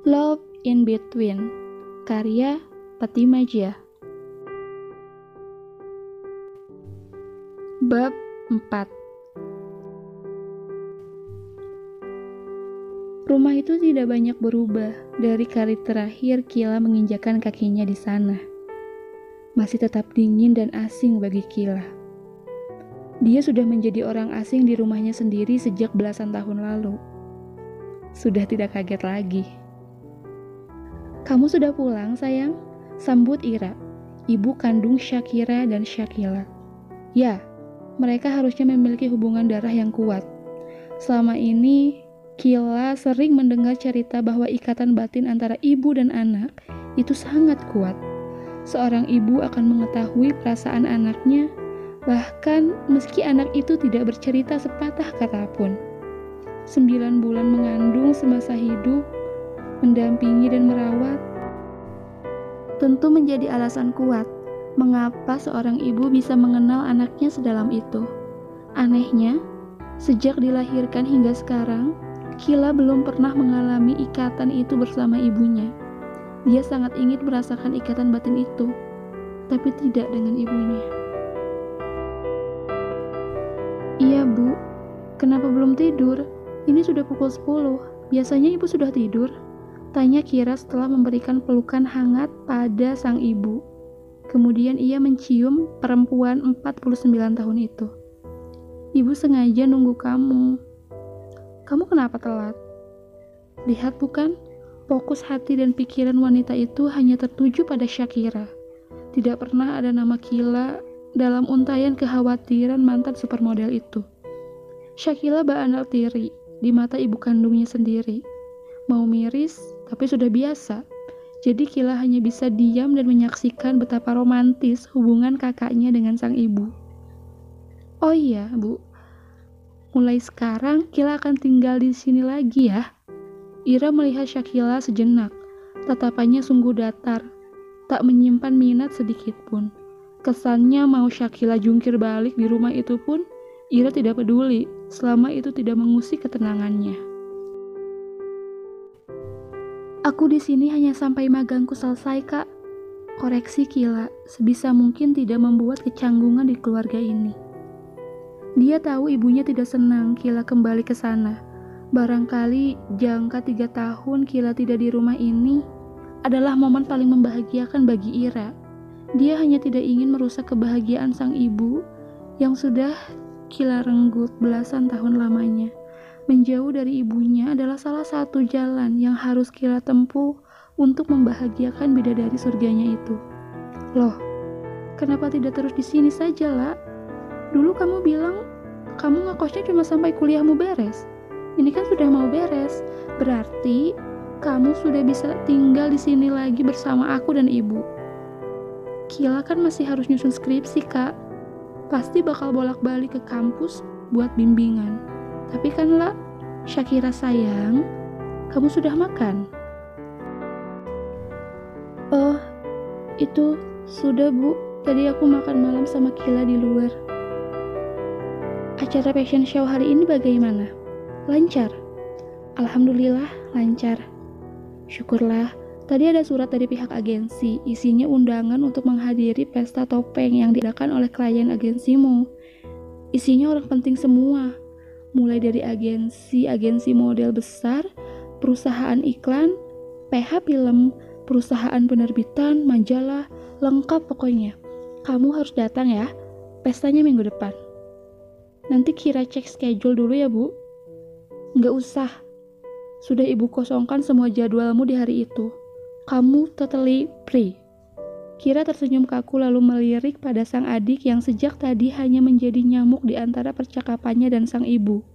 Love in Between, karya Patimaja. Bab 4. Rumah itu tidak banyak berubah dari kali terakhir Kila menginjakan kakinya di sana. Masih tetap dingin dan asing bagi Kila. Dia sudah menjadi orang asing di rumahnya sendiri sejak belasan tahun lalu. Sudah tidak kaget lagi. "Kamu sudah pulang, sayang?" sambut Ira, ibu kandung Shakira dan Shakila. Ya, mereka harusnya memiliki hubungan darah yang kuat. Selama ini, Kila sering mendengar cerita bahwa ikatan batin antara ibu dan anak itu sangat kuat. Seorang ibu akan mengetahui perasaan anaknya, bahkan meski anak itu tidak bercerita sepatah kata pun. 9 bulan mengandung semasa hidup, mendampingi dan merawat, tentu menjadi alasan kuat mengapa seorang ibu bisa mengenal anaknya sedalam itu. Anehnya, sejak dilahirkan hingga sekarang, Kila belum pernah mengalami ikatan itu bersama ibunya. Dia sangat ingin merasakan ikatan batin itu, tapi tidak dengan ibunya. "Iya, Bu. Kenapa belum tidur? Ini sudah pukul 10. Biasanya ibu sudah tidur?" tanya Kira setelah memberikan pelukan hangat pada sang ibu. Kemudian ia mencium perempuan 49 tahun itu. "Ibu sengaja nunggu kamu." "Kamu kenapa telat?" Lihat bukan, fokus hati dan pikiran wanita itu hanya tertuju pada Shakira. Tidak pernah ada nama Kila dalam untayan kekhawatiran mantan supermodel itu. Shakila bandel tiri di mata ibu kandungnya sendiri. Mau miris, tapi sudah biasa. Jadi Kila hanya bisa diam dan menyaksikan betapa romantis hubungan kakaknya dengan sang ibu. "Oh iya, Bu. Mulai sekarang Kila akan tinggal di sini lagi ya." Ira melihat Shakila sejenak. Tatapannya sungguh datar, tak menyimpan minat sedikit pun. Kesannya mau Shakila jungkir balik di rumah itu pun, Ira tidak peduli selama itu tidak mengusik ketenangannya. "Aku di sini hanya sampai magangku selesai, Kak," koreksi Kila, sebisa mungkin tidak membuat kecanggungan di keluarga ini. Dia tahu ibunya tidak senang Kila kembali ke sana. Barangkali jangka 3 tahun Kila tidak di rumah ini adalah momen paling membahagiakan bagi Ira. Dia hanya tidak ingin merusak kebahagiaan sang ibu yang sudah Kila renggut belasan tahun lamanya. Menjauh dari ibunya adalah salah satu jalan yang harus Kila tempuh untuk membahagiakan bidadari surganya itu. "Loh, kenapa tidak terus di sini saja, La? Dulu kamu bilang kamu ngekosnya cuma sampai kuliahmu beres. Ini kan sudah mau beres. Berarti kamu sudah bisa tinggal di sini lagi bersama aku dan ibu." "Kila kan masih harus nyusun skripsi, Kak. Pasti bakal bolak-balik ke kampus buat bimbingan. Tapi kan, La, Shakira sayang, kamu sudah makan?" "Oh, itu sudah, Bu. Tadi aku makan malam sama Kila di luar." "Acara fashion show hari ini bagaimana? Lancar?" "Alhamdulillah, lancar." "Syukurlah. Tadi ada surat dari pihak agensi, isinya undangan untuk menghadiri pesta topeng yang diadakan oleh klien agensimu. Isinya orang penting semua, mulai dari agensi model besar, perusahaan iklan, PH film, perusahaan penerbitan, majalah, lengkap pokoknya. Kamu harus datang ya, pestanya minggu depan." "Nanti Kira cek schedule dulu ya, Bu." "Nggak usah. Sudah ibu kosongkan semua jadwalmu di hari itu. Kamu totally free." Kira tersenyum kaku lalu melirik pada sang adik yang sejak tadi hanya menjadi nyamuk di antara percakapannya dan sang ibu.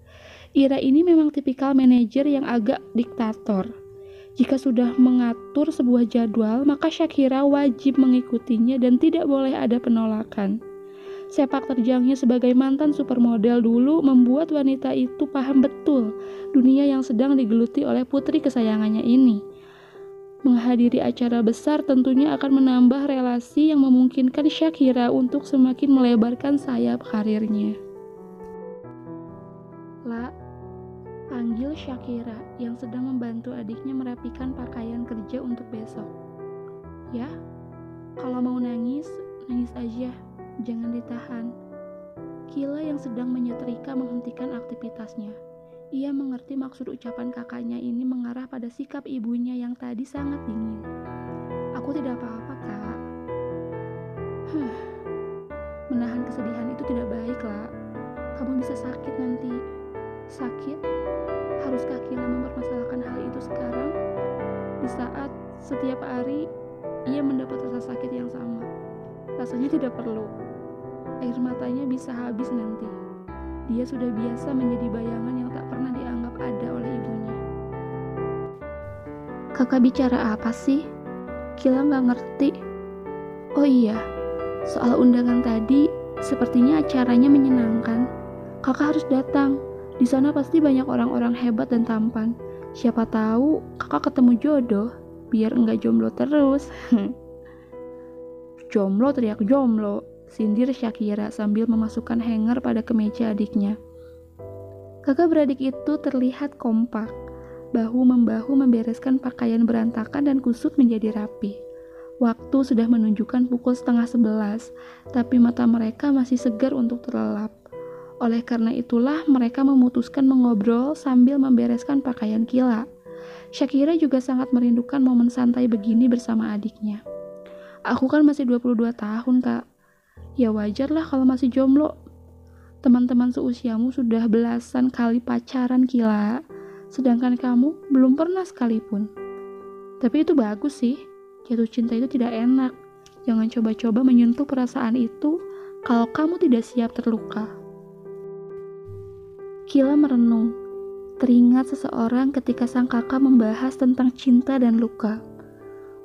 Ira ini memang tipikal manajer yang agak diktator. Jika sudah mengatur sebuah jadwal, maka Shakira wajib mengikutinya dan tidak boleh ada penolakan. Sepak terjangnya sebagai mantan supermodel dulu membuat wanita itu paham betul dunia yang sedang digeluti oleh putri kesayangannya ini. Menghadiri acara besar tentunya akan menambah relasi yang memungkinkan Shakira untuk semakin melebarkan sayap karirnya. "La, panggil memanggil Shakira yang sedang membantu adiknya merapikan pakaian kerja untuk besok. Ya, kalau mau nangis, nangis aja, jangan ditahan. Kila yang sedang menyetrika menghentikan aktivitasnya. Ia mengerti maksud ucapan kakaknya ini mengarah pada sikap ibunya yang tadi sangat dingin. Aku tidak apa-apa, Kak. Menahan kesedihan itu tidak baik, lah. Kamu bisa sakit nanti. Sakit? Haruskah Kila mempermasalahkan hal itu sekarang? Di saat setiap hari ia mendapat rasa sakit yang sama. Rasanya tidak perlu. Air matanya bisa habis nanti. Dia sudah biasa menjadi bayangan yang tak pernah dianggap ada oleh ibunya. Kakak bicara apa sih? Kila nggak ngerti. Oh iya, soal undangan tadi, sepertinya acaranya menyenangkan. Kakak harus datang. Di sana pasti banyak orang-orang hebat dan tampan. Siapa tahu kakak ketemu jodoh, biar enggak jomblo terus. Jomblo, teriak jomblo, sindir Shakira sambil memasukkan hanger pada kemeja adiknya. Kakak beradik itu terlihat kompak, bahu-membahu membereskan pakaian berantakan dan kusut menjadi rapi. Waktu sudah menunjukkan pukul 10:30, tapi mata mereka masih segar untuk terlelap. Oleh karena itulah mereka memutuskan mengobrol sambil membereskan pakaian Kila. Shakira juga sangat merindukan momen santai begini bersama adiknya. Aku kan masih 22 tahun, Kak. Ya wajar lah kalau masih jomblo. Teman-teman seusiamu sudah belasan kali pacaran, Kila. Sedangkan kamu belum pernah sekalipun. Tapi itu bagus sih. Jatuh cinta itu tidak enak. Jangan coba-coba menyentuh perasaan itu kalau kamu tidak siap terluka. Kila merenung, teringat seseorang ketika sang kakak membahas tentang cinta dan luka.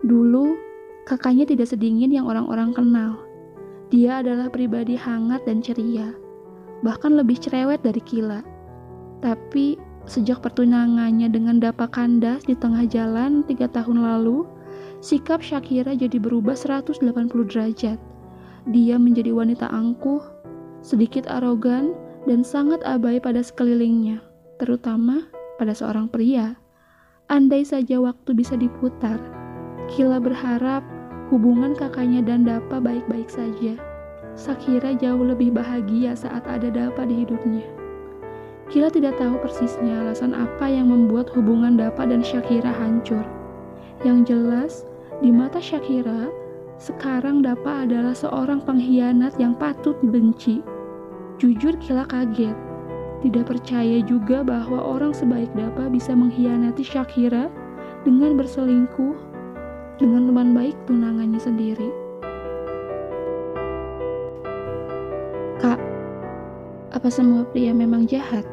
Dulu, kakaknya tidak sedingin yang orang-orang kenal. Dia adalah pribadi hangat dan ceria, bahkan lebih cerewet dari Kila. Tapi, sejak pertunangannya dengan Dapa Kandas di tengah jalan 3 tahun lalu, sikap Shakira jadi berubah 180 derajat. Dia menjadi wanita angkuh, sedikit arogan, dan sangat abai pada sekelilingnya, terutama pada seorang pria. Andai saja waktu bisa diputar, Kila berharap hubungan kakaknya dan Dapa baik-baik saja. Shakira jauh lebih bahagia saat ada Dapa di hidupnya. Kila tidak tahu persisnya alasan apa yang membuat hubungan Dapa dan Shakira hancur. Yang jelas, di mata Shakira, sekarang Dapa adalah seorang pengkhianat yang patut dibenci. Jujur Kila kaget, tidak percaya juga bahwa orang sebaik Dapa bisa mengkhianati Shakira dengan berselingkuh dengan teman baik tunangannya sendiri. Kak, apa semua pria memang jahat?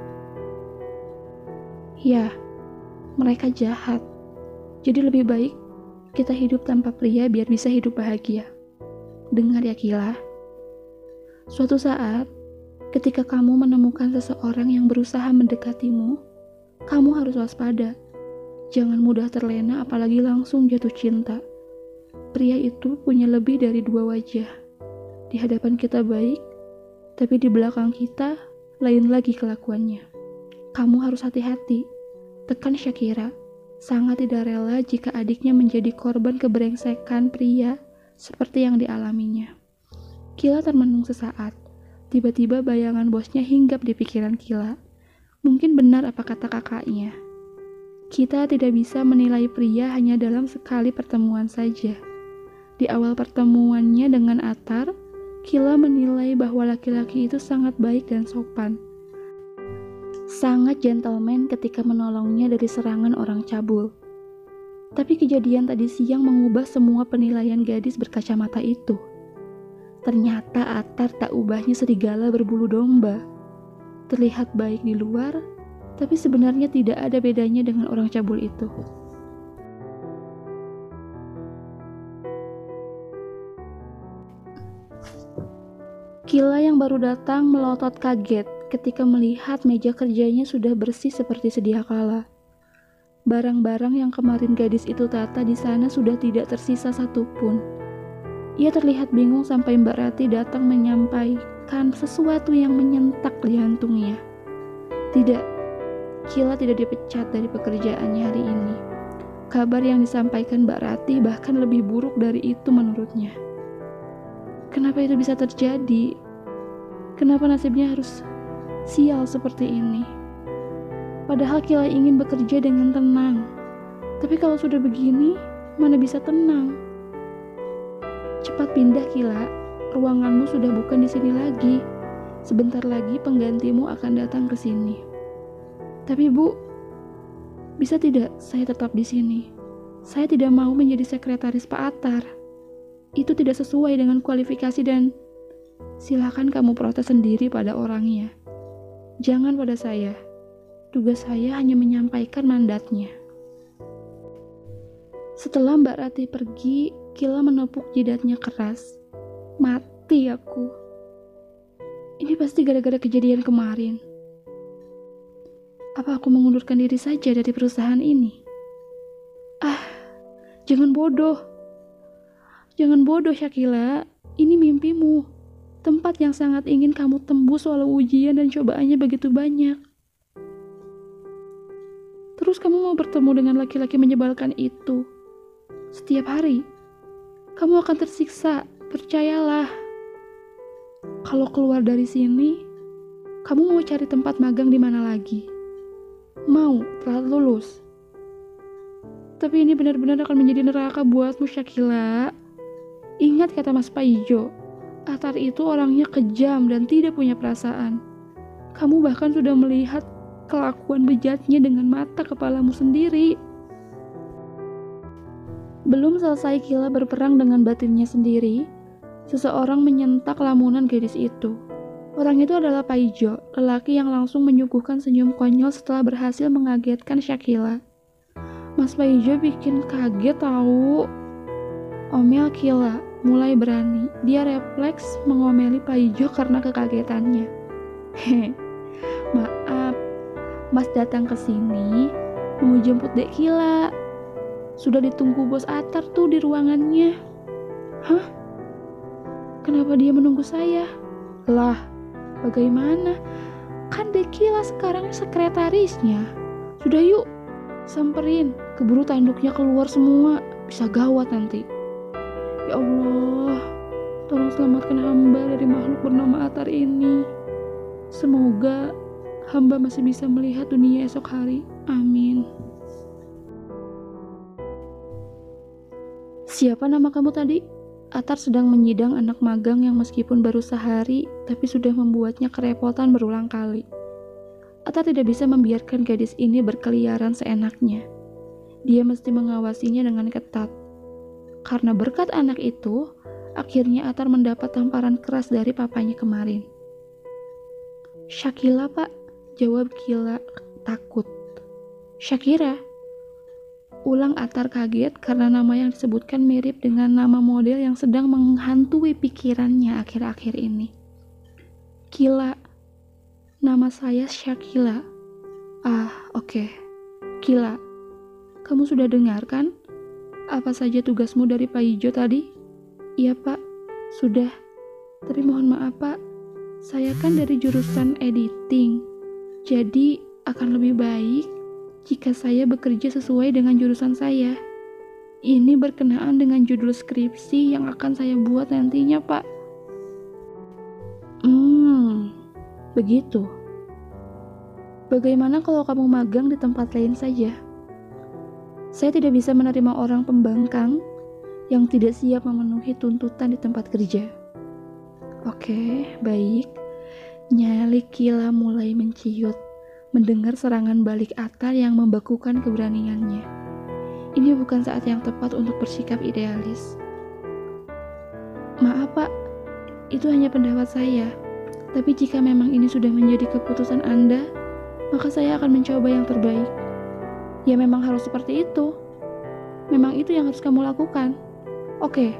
Ya, mereka jahat. Jadi lebih baik kita hidup tanpa pria biar bisa hidup bahagia. Dengar ya Kila, suatu saat ketika kamu menemukan seseorang yang berusaha mendekatimu, kamu harus waspada. Jangan mudah terlena apalagi langsung jatuh cinta. Pria itu punya lebih dari 2 wajah. Di hadapan kita baik, tapi di belakang kita lain lagi kelakuannya. Kamu harus hati-hati. Tekan Shakira. Sangat tidak rela jika adiknya menjadi korban kebrengsekan pria seperti yang dialaminya. Kila termenung sesaat. Tiba-tiba bayangan bosnya hinggap di pikiran Kila. Mungkin benar apa kata kakaknya. Kita tidak bisa menilai pria hanya dalam sekali pertemuan saja. Di awal pertemuannya dengan Atar, Kila menilai bahwa laki-laki itu sangat baik dan sopan. Sangat gentleman ketika menolongnya dari serangan orang cabul. Tapi kejadian tadi siang mengubah semua penilaian gadis berkacamata itu. Ternyata Atar tak ubahnya serigala berbulu domba. Terlihat baik di luar, tapi sebenarnya tidak ada bedanya dengan orang cabul itu. Kila yang baru datang melotot kaget ketika melihat meja kerjanya sudah bersih seperti sedia kala. Barang-barang yang kemarin gadis itu tata di sana sudah tidak tersisa satupun. Ia terlihat bingung sampai Mbak Rati datang menyampaikan sesuatu yang menyentak di jantungnya. Tidak, Kila tidak dipecat dari pekerjaannya hari ini. Kabar yang disampaikan Mbak Rati bahkan lebih buruk dari itu menurutnya. Kenapa itu bisa terjadi? Kenapa nasibnya harus sial seperti ini? Padahal Kila ingin bekerja dengan tenang. Tapi kalau sudah begini, mana bisa tenang? Cepat pindah Kila, ruanganmu sudah bukan di sini lagi. Sebentar lagi penggantimu akan datang ke sini. Tapi Bu, bisa tidak saya tetap di sini? Saya tidak mau menjadi sekretaris Pak Atar. Itu tidak sesuai dengan kualifikasi dan silakan kamu protes sendiri pada orangnya. Jangan pada saya. Tugas saya hanya menyampaikan mandatnya. Setelah Mbak Rati pergi, Kila menepuk jidatnya keras. Mati aku. Ini pasti gara-gara kejadian kemarin. Apa aku mengundurkan diri saja dari perusahaan ini? Jangan bodoh. Jangan bodoh, Syakila. Ini mimpimu. Tempat yang sangat ingin kamu tembus walau ujian dan cobaannya begitu banyak. Terus kamu mau bertemu dengan laki-laki menyebalkan itu. Setiap hari, kamu akan tersiksa. Percayalah. Kalau keluar dari sini, kamu mau cari tempat magang di mana lagi? Mau telah lulus. Tapi ini benar-benar akan menjadi neraka buatmu, Syakila. Ingat kata Mas Paijo, Atar itu orangnya kejam dan tidak punya perasaan. Kamu bahkan sudah melihat kelakuan bejatnya dengan mata kepalamu sendiri. Belum selesai Kila berperang dengan batinnya sendiri, seseorang menyentak lamunan gadis itu. Orang itu adalah Paijo, lelaki yang langsung menyuguhkan senyum konyol setelah berhasil mengagetkan Syakila. Mas Paijo bikin kaget tahu. Omel Kila mulai berani. Dia refleks mengomeli Paijo karena kekagetannya. Maaf, Mas datang ke sini mau jemput Dek Kila. Sudah ditunggu Bos Atar tuh di ruangannya. Hah? Kenapa dia menunggu saya? Lah, bagaimana? Kan Dek Kila sekarang sekretarisnya. Sudah yuk, samperin. Keburu tanduknya keluar semua. Bisa gawat nanti. Ya Allah, tolong selamatkan hamba dari makhluk bernama Atar ini. Semoga hamba masih bisa melihat dunia esok hari. Amin. Siapa nama kamu tadi? Atar sedang menyidang anak magang yang meskipun baru sehari, tapi sudah membuatnya kerepotan berulang kali. Atar tidak bisa membiarkan gadis ini berkeliaran seenaknya. Dia mesti mengawasinya dengan ketat. Karena berkat anak itu, akhirnya Atar mendapat tamparan keras dari papanya kemarin. Syakila, Pak, jawab Kila takut. Syakira? Ulang Atar kaget karena nama yang disebutkan mirip dengan nama model yang sedang menghantui pikirannya akhir-akhir ini. Kila, nama saya Syakila. Oke. Kila, kamu sudah dengar kan? Apa saja tugasmu dari Pak Ijo tadi? Iya, Pak. Sudah. Tapi mohon maaf, Pak. Saya kan dari jurusan editing. Jadi akan lebih baik jika saya bekerja sesuai dengan jurusan saya. Ini berkenaan dengan judul skripsi yang akan saya buat nantinya, Pak. Begitu. Bagaimana kalau kamu magang di tempat lain saja? Saya tidak bisa menerima orang pembangkang yang tidak siap memenuhi tuntutan di tempat kerja. Oke, baik. Nyali Kila mulai menciut mendengar serangan balik Atar yang membekukan keberaniannya. Ini bukan saat yang tepat untuk bersikap idealis. Maaf, Pak. Itu hanya pendapat saya. Tapi jika memang ini sudah menjadi keputusan Anda, maka saya akan mencoba yang terbaik. Ya memang harus seperti itu. Memang itu yang harus kamu lakukan. Oke,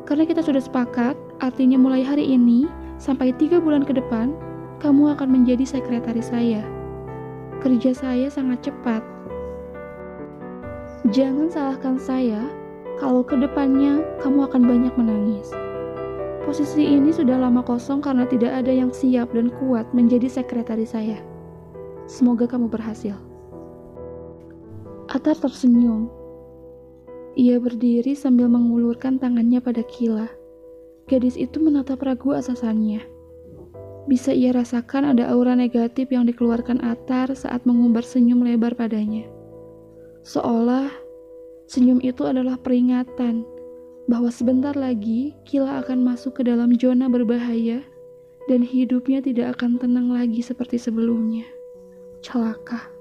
karena kita sudah sepakat, artinya mulai hari ini sampai 3 bulan ke depan, kamu akan menjadi sekretaris saya. Kerja saya sangat cepat. Jangan salahkan saya kalau ke depannya kamu akan banyak menangis. Posisi ini sudah lama kosong karena tidak ada yang siap dan kuat menjadi sekretaris saya. Semoga kamu berhasil. Atar tersenyum. Ia berdiri sambil mengulurkan tangannya pada Kila. Gadis itu menatap ragu asasannya. Bisa ia rasakan ada aura negatif yang dikeluarkan Atar saat mengumbar senyum lebar padanya. Seolah senyum itu adalah peringatan bahwa sebentar lagi Kila akan masuk ke dalam zona berbahaya dan hidupnya tidak akan tenang lagi seperti sebelumnya. Celaka.